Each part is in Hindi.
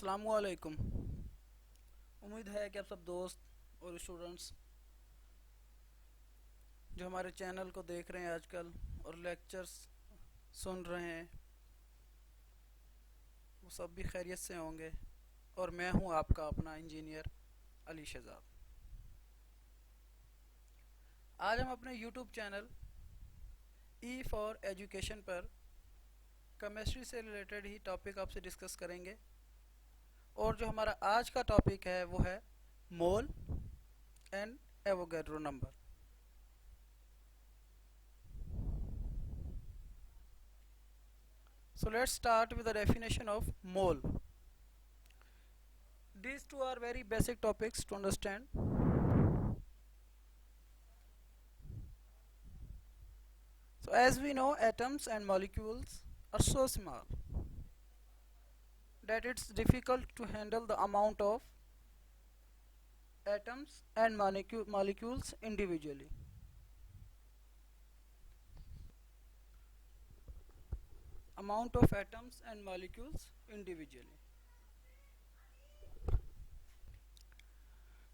अस्सलामुअलैकुम। उम्मीद है कि आप सब दोस्त और स्टूडेंट्स जो हमारे चैनल को देख रहे हैं आजकल और लेक्चर्स सुन रहे हैं वो सब भी खैरियत से होंगे। और मैं हूं आपका अपना इंजीनियर अली शहजाद। आज हम अपने YouTube channel E for education पर केमिस्ट्री से रिलेटेड ही टॉपिक आपसे डिस्कस करेंगे। और जो हमारा आज का टॉपिक है वो है mole and Avogadro number. So let's start with the definition of mole. These two are very basic topics to understand. So as we know, atoms and molecules are so small that it's difficult to handle the amount of atoms and molecules individually. Amount of atoms and molecules individually.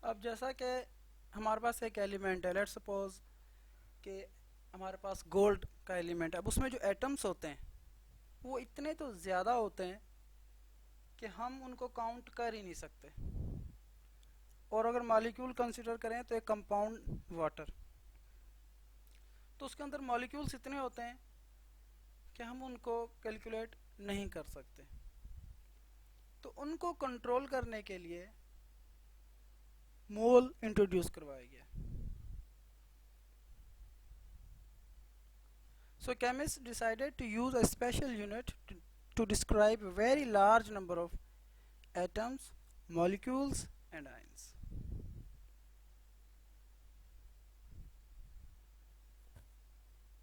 अब जैसा कि हमारे पास एक एलिमेंट है, लेट्स सपोज कि हमारे पास गोल्ड का एलिमेंट है। अब उसमें जो एटम्स होते हैं वो इतने तो ज़्यादा होते हैं कि हम उनको काउंट कर ही नहीं सकते। और अगर मॉलिक्यूल कंसीडर करें तो एक कंपाउंड वाटर, तो उसके अंदर मॉलिक्यूल्स इतने होते हैं कि हम उनको कैलकुलेट नहीं कर सकते। तो उनको कंट्रोल करने के लिए मोल इंट्रोड्यूस करवाया गया। So chemists decided to use a special unit to describe a very large number of atoms, molecules and ions.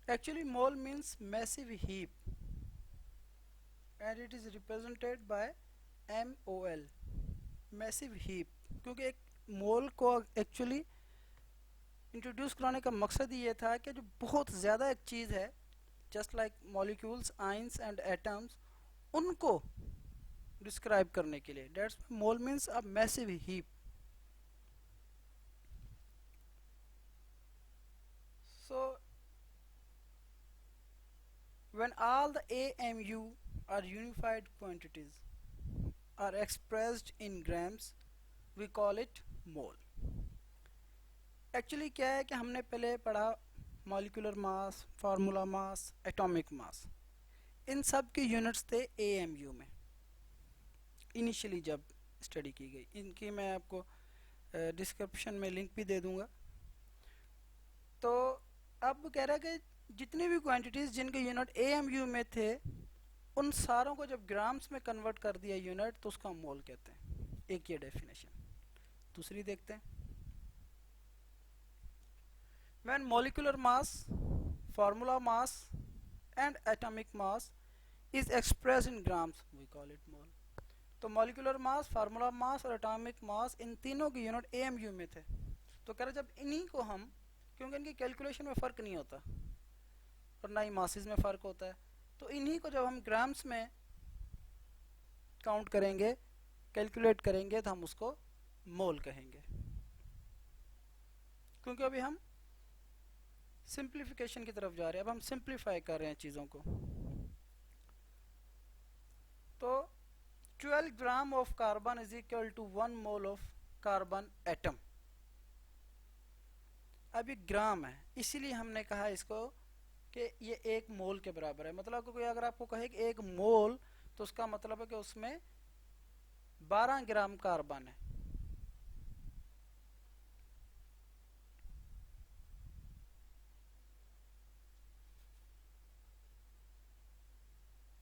Actually mole means massive heap and it is represented by MOL, massive heap। क्योंकि एक मोल को एक्चुअली इंट्रोड्यूस कराने का मकसद ये था कि जो बहुत ज़्यादा एक चीज़ है, just like molecules, ions and atoms, उनको डिस्क्राइब करने के लिए। That's mole means a massive heap. So when all the AMU are unified quantities are expressed in grams, we call it mole। Actually क्या है कि हमने पहले पढ़ा molecular mass, formula mass, atomic mass, इन सब के यूनिट्स थे AMU में इनिशियली जब स्टडी की गई। इनकी मैं आपको डिस्क्रिप्शन में लिंक भी दे दूंगा। तो अब कह रहा है कि जितनी भी क्वांटिटीज़ जिनके यूनिट AMU में थे उन सारों को जब ग्राम्स में कन्वर्ट कर दिया यूनिट, तो उसका मोल कहते हैं। एक ये डेफिनेशन। दूसरी देखते हैं, when molecular mass, formula mass and atomic mass is express in grams, we call it mole. तो मॉलिक्यूलर मास, फार्मूला मास और एटॉमिक मास, इन तीनों के यूनिट AMU में थे। तो कह रहे जब इन्हीं को हम, क्योंकि इनकी कैलकुलेशन में फ़र्क नहीं होता और ना ही मासेस में फ़र्क होता है, तो इन्हीं को जब हम ग्राम्स में काउंट करेंगे, कैलकुलेट करेंगे, तो हम उसको मोल कहेंगे। क्योंकि अभी हम सिंप्लीफिकेशन की तरफ जा रहे हैं, अब हम सिंप्लीफाई कर रहे हैं चीज़ों को। तो 12 gram of carbon is equal to 1 mole of carbon atom. अब ये ग्राम है, इसीलिए हमने कहा इसको कि ये एक मोल के बराबर है। मतलब कोई अगर आपको कहे कि एक मोल, तो उसका मतलब है कि उसमें 12 ग्राम कार्बन है।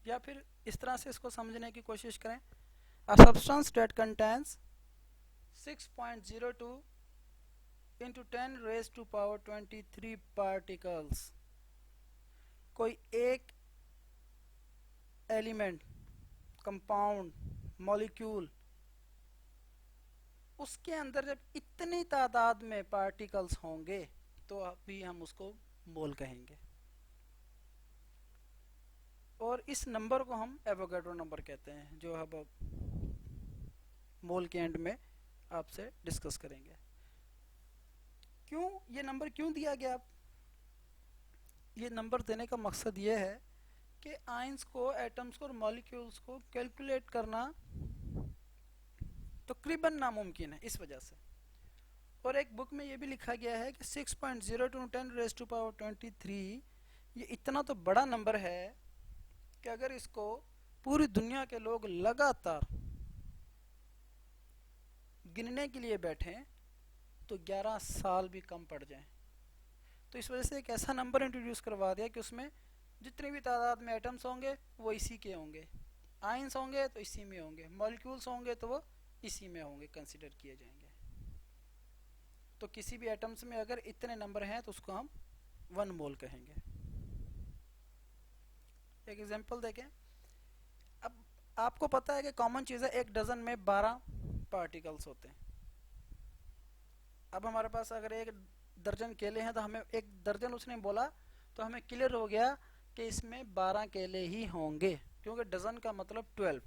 या फिर इस तरह से इसको समझने की कोशिश करें, a substance that contains 6.02 into 10 raised to power 23 particles. कोई एक एलिमेंट, कंपाउंड, मॉलिक्यूल, उसके अंदर जब इतनी तादाद में पार्टिकल्स होंगे तो अभी हम उसको मोल कहेंगे। और इस नंबर को हम एवोगैड्रो नंबर कहते हैं, जो अब मोल के एंड में आपसे डिस्कस करेंगे। क्यों ये नंबर क्यों दिया गया? ये नंबर देने का मकसद ये है कि आयंस को, एटम्स को और मॉलिक्यूल्स को कैलकुलेट करना तकरीबन नामुमकिन है, इस वजह से। और एक बुक में ये भी लिखा गया है कि 6.02 10 रेज़ टू पावर 23 ये इतना तो बड़ा नंबर है कि अगर इसको पूरी दुनिया के लोग लगातार गिनने के लिए बैठें तो 11 साल भी कम पड़ जाएं। तो इस वजह से एक ऐसा नंबर इंट्रोड्यूस करवा दिया कि उसमें जितनी भी तादाद में एटम्स होंगे वो इसी के होंगे, आयंस होंगे तो इसी में होंगे, मॉलिक्यूल्स होंगे तो वो इसी में होंगे, कंसिडर किए जाएंगे। तो किसी भी एटम्स में अगर इतने नंबर हैं तो उसको हम 1 मोल कहेंगे। एक एग्जांपल देखें। अब आपको पता है कि कॉमन चीज़ है, एक डजन में 12 पार्टिकल्स होते हैं। अब हमारे पास अगर एक दर्जन केले हैं तो हमें एक दर्जन उसने बोला तो हमें क्लियर हो गया कि इसमें 12 केले ही होंगे, क्योंकि डजन का मतलब 12।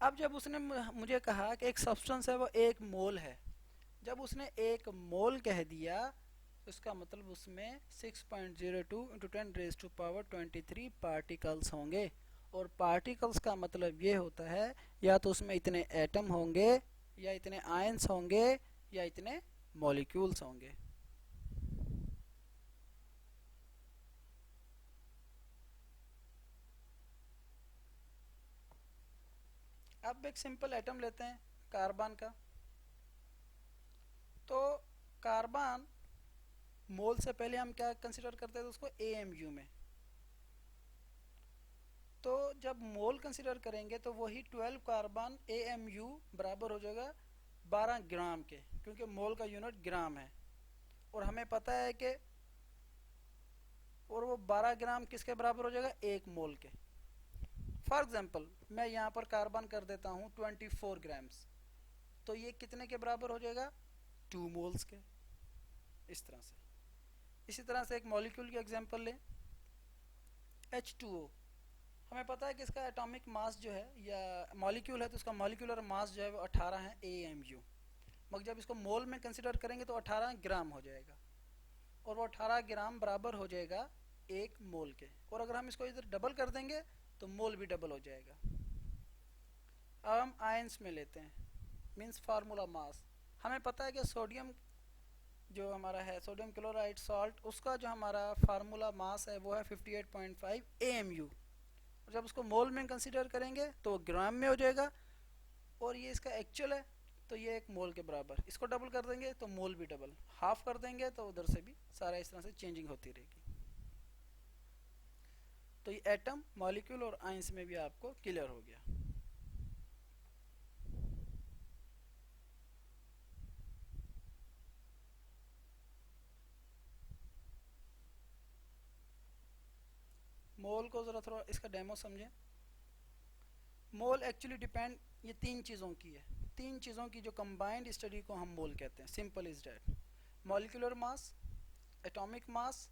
अब जब उसने मुझे कहा कि एक सब्सटेंस है वो 1 मोल है, जब उसने 1 मोल कह दिया तो इसका मतलब उसमें 6.02 into 10 raise to power 23 particles होंगे। और पार्टिकल्स का मतलब ये होता है या तो उसमें इतने एटम होंगे, या इतने आयंस होंगे, या इतने मॉलिक्यूल्स होंगे। अब एक सिंपल एटम लेते हैं कार्बन का। तो कार्बन मोल से पहले हम क्या कंसिडर करते थे उसको, AMU में। तो जब मोल कंसिडर करेंगे तो वही 12 कार्बन AMU बराबर हो जाएगा 12 ग्राम के, क्योंकि मोल का यूनिट ग्राम है। और हमें पता है कि और वो 12 ग्राम किसके बराबर हो जाएगा, 1 मोल के। फॉर एग्जांपल मैं यहाँ पर कार्बन कर देता हूँ 24 ग्राम्स, तो ये कितने के बराबर हो जाएगा, 2 मोल्स के। इस तरह से। इसी तरह से एक मॉलिक्यूल की एग्जांपल लें, H2O। हमें पता है कि इसका एटॉमिक मास जो है, या मॉलिक्यूल है तो उसका मॉलिक्यूलर मास जो है वो 18 है AMU। मगर जब इसको मोल में कंसिडर करेंगे तो 18 ग्राम हो जाएगा, और वो 18 ग्राम बराबर हो जाएगा 1 मोल के। और अगर हम इसको इधर डबल कर देंगे तो मोल भी डबल हो जाएगा। अब हम आयंस में लेते हैं, मीन्स फार्मूला मास। हमें पता है कि सोडियम जो हमारा है, सोडियम क्लोराइड सॉल्ट, उसका जो हमारा फार्मूला मास है वो है 58.5 AMU। और जब उसको मोल में कंसिडर करेंगे तो ग्राम में हो जाएगा, और ये इसका एक्चुअल है तो ये 1 मोल के बराबर। इसको डबल कर देंगे तो मोल भी डबल, हाफ कर देंगे तो उधर से भी सारा इस तरह से चेंजिंग होती रहेगी। तो ये एटम, मॉलिक्यूल और आयंस में भी आपको क्लियर हो गया। मोल को ज़रा थोड़ा इसका डेमो समझें। मोल एक्चुअली डिपेंड ये 3 चीज़ों की है, 3 चीज़ों की जो कंबाइंड स्टडी को हम मोल कहते हैं। Simple is that, molecular mass, atomic mass,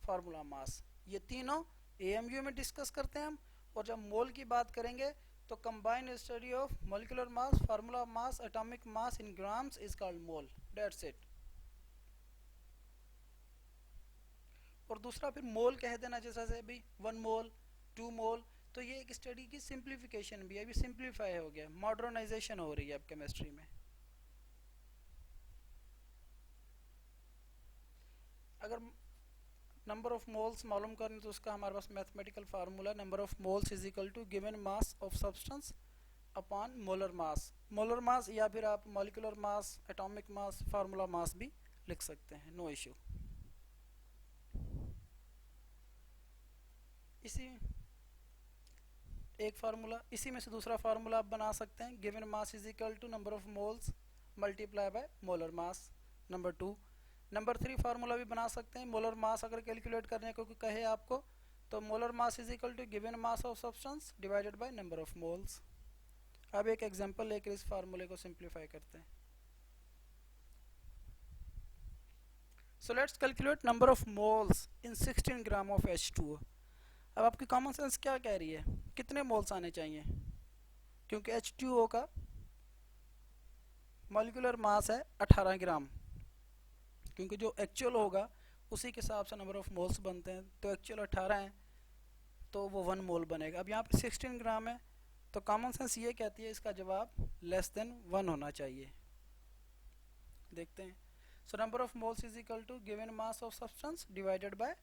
formula मास, ये तीनों AMU में डिस्कस करते हैं हम। और जब मोल की बात करेंगे तो combined study of molecular mass, formula mass, atomic mass in grams is called mole. That's it. और दूसरा फिर मोल कह देना, जैसा से अभी 1 मोल, 2 मोल, तो ये एक स्टडी की सिंप्लीफिकेशन भी है, अभी सिंप्लीफाई हो गया, मॉडर्नाइजेशन हो रही है अब केमिस्ट्री में। अगर नंबर ऑफ मोल्स मालूम करने तो उसका हमारे पास mathematical formula, number of moles is equal to given mass of substance upon molar mass. Molar mass या फिर आप molecular mass, atomic mass, formula mass भी लिख सकते हैं, नो इश्यू। इसी एक फार्मूला, इसी में से दूसरा फार्मूला आप बना सकते हैं, given mass is equal to number of moles multiply by molar mass, number 2। Number 3 formula भी बना सकते हैं, मोलर मास अगर कैलकुलेट करने को कहे आपको तो molar mass is equal to given mass of substance divided by number of moles. अब एक एग्जांपल लेकर इस फार्मूले को सिंप्लीफाई करते हैं। So let's calculate number of moles in 16 gram of H2O। अब आपकी कॉमन सेंस क्या कह रही है, कितने मोल्स आने चाहिए? क्योंकि H2O का मॉलिक्यूलर मास है 18 ग्राम, क्योंकि जो एक्चुअल होगा उसी के हिसाब से नंबर ऑफ मोल्स बनते हैं। तो एक्चुअल 18 है तो वो 1 मोल बनेगा। अब यहाँ पे 16 ग्राम है तो कॉमन सेंस ये कहती है इसका जवाब लेस देन 1 होना चाहिए। देखते हैं। So number of moles is equal to given mass of substance divided by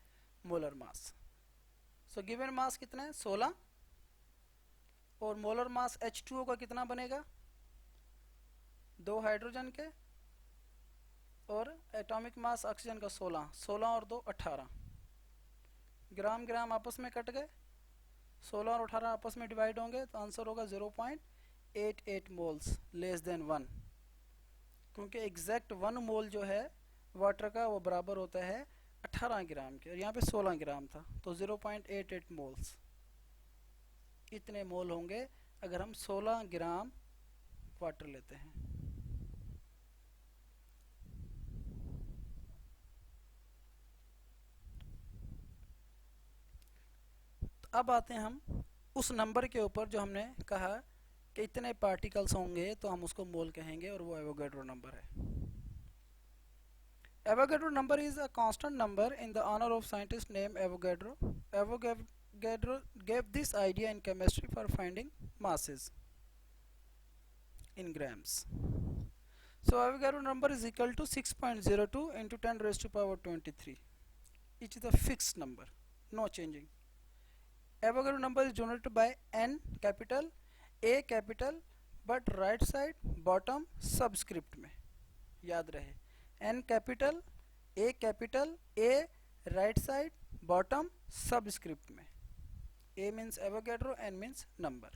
molar mass. So given mass कितना है 16 और मोलर मास H2O का कितना बनेगा 2 हाइड्रोजन के और एटॉमिक मास ऑक्सीजन का 16 और 2 18। ग्राम ग्राम आपस में कट गए, 16 और 18 आपस में डिवाइड होंगे तो आंसर होगा 0.88 मोल्स लेस देन 1, क्योंकि एग्जैक्ट 1 मोल जो है वाटर का वो बराबर होता है 18 ग्राम के और यहाँ पे 16 ग्राम था तो 0.88 मोल्स इतने मोल होंगे अगर हम 16 ग्राम वाटर लेते हैं। अब आते हैं हम उस नंबर के ऊपर जो हमने कहा कि इतने पार्टिकल्स होंगे तो हम उसको मोल कहेंगे और वो एवोगैड्रो नंबर है। Avogadro number is a constant number in the honour of scientist name Avogadro. Avogadro gave this idea in chemistry for finding masses in grams. So Avogadro number is equal to 6.02 into 10 raised to power 23. It is a fixed number, no changing. Avogadro number is denoted by n capital A capital but right side bottom subscript में, याद रहे n capital A right side bottom subscript में। A means Avogadro, n means number.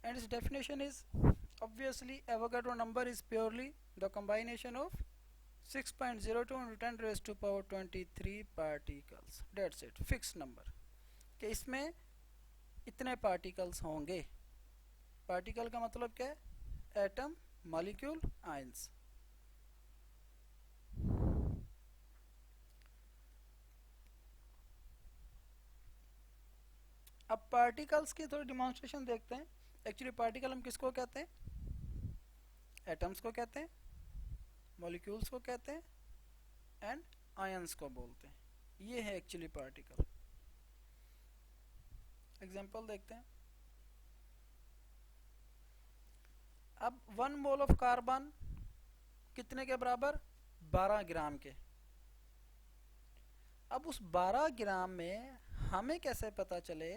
And its definition is obviously Avogadro number is purely the combination of 6.02 into 10 raised to power 23 particles. That's it, fixed number कि इसमें इतने पार्टिकल्स होंगे। पार्टिकल का मतलब क्या है एटम, मॉलिक्यूल, आयंस। अब पार्टिकल्स की थोड़ी डिमॉन्स्ट्रेशन देखते हैं। एक्चुअली पार्टिकल हम किसको कहते हैं, एटम्स को कहते हैं, मॉलिक्यूल्स को कहते हैं एंड आयंस को बोलते हैं। ये है एक्चुअली पार्टिकल। एग्जांपल देखते हैं। अब 1 मोल ऑफ कार्बन कितने के बराबर 12 ग्राम के। अब उस 12 ग्राम में हमें कैसे पता चले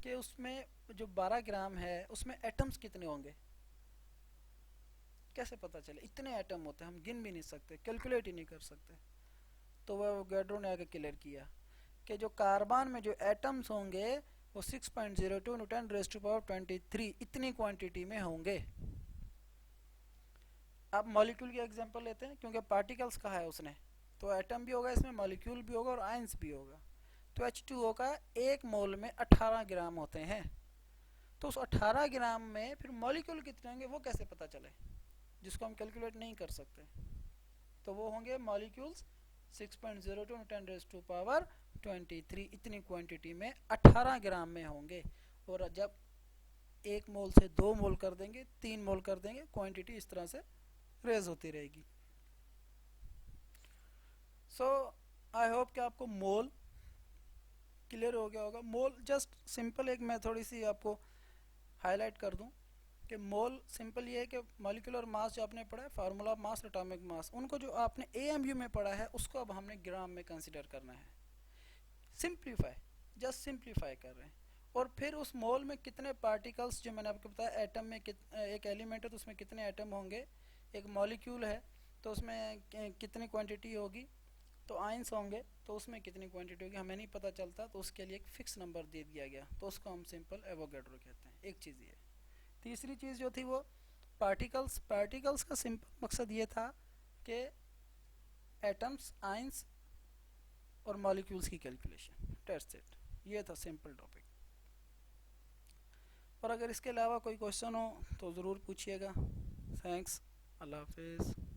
कि उसमें जो 12 ग्राम है उसमें एटम्स कितने होंगे, कैसे पता चले। इतने एटम होते हैं हम गिन भी नहीं सकते, कैलकुलेट ही नहीं कर सकते। तो वह एवोगैड्रो ने आगे क्लियर किया कि जो कार्बन में जो एटम्स होंगे वो 6.02 into 10 raised to power 23 इतनी क्वांटिटी में होंगे। अब मॉलिक्यूल की एग्जांपल लेते हैं क्योंकि पार्टिकल्स कहा है उसने, तो एटम भी होगा इसमें, मॉलिक्यूल भी होगा और आयंस भी होगा। तो H2O का 1 मोल में 18 ग्राम होते हैं। तो उस 18 ग्राम में फिर मॉलिक्यूल कितने होंगे वो कैसे पता चले, जिसको हम कैलकुलेट नहीं कर सकते। तो वो होंगे molecules 6.02 into 10 raised to power 23 इतनी क्वांटिटी में 18 ग्राम में होंगे। और जब 1 मोल से 2 मोल कर देंगे, 3 मोल कर देंगे, क्वांटिटी इस तरह से रेज होती रहेगी। सो आई होप कि आपको मोल क्लियर हो गया होगा। मोल जस्ट सिंपल एक मैं थोड़ी सी आपको हाईलाइट कर दूं कि मोल सिंपल ये है कि मॉलिक्यूलर मास जो आपने पढ़ा है, फार्मूला ऑफ मास, एटॉमिक मास, उनको जो आपने AMU में पढ़ा है उसको अब हमने ग्राम में कंसीडर करना है। सिंप्लीफाई, जस्ट सिंप्लीफाई कर रहे हैं। और फिर उस मोल में कितने पार्टिकल्स, जो मैंने आपको बताया एटम में एक एलिमेंट है तो उसमें कितने एटम होंगे, एक मॉलिक्यूल है तो उसमें कितनी क्वांटिटी होगी, तो आयंस होंगे तो उसमें कितनी क्वांटिटी होगी हमें नहीं पता चलता, तो उसके लिए एक फिक्स नंबर दे दिया गया तो उसको हम सिंपल एवोगैड्रो कहते हैं। एक चीज़ ये। तीसरी चीज़ जो थी वो पार्टिकल्स। पार्टिकल्स का सिंपल मकसद ये था कि एटम्स, आयंस और मॉलिक्यूल्स की कैलकुलेशन, दैट्स इट। ये था सिंपल टॉपिक। और अगर इसके अलावा कोई क्वेश्चन हो तो ज़रूर पूछिएगा। थैंक्स, अल्लाह हाफिज़।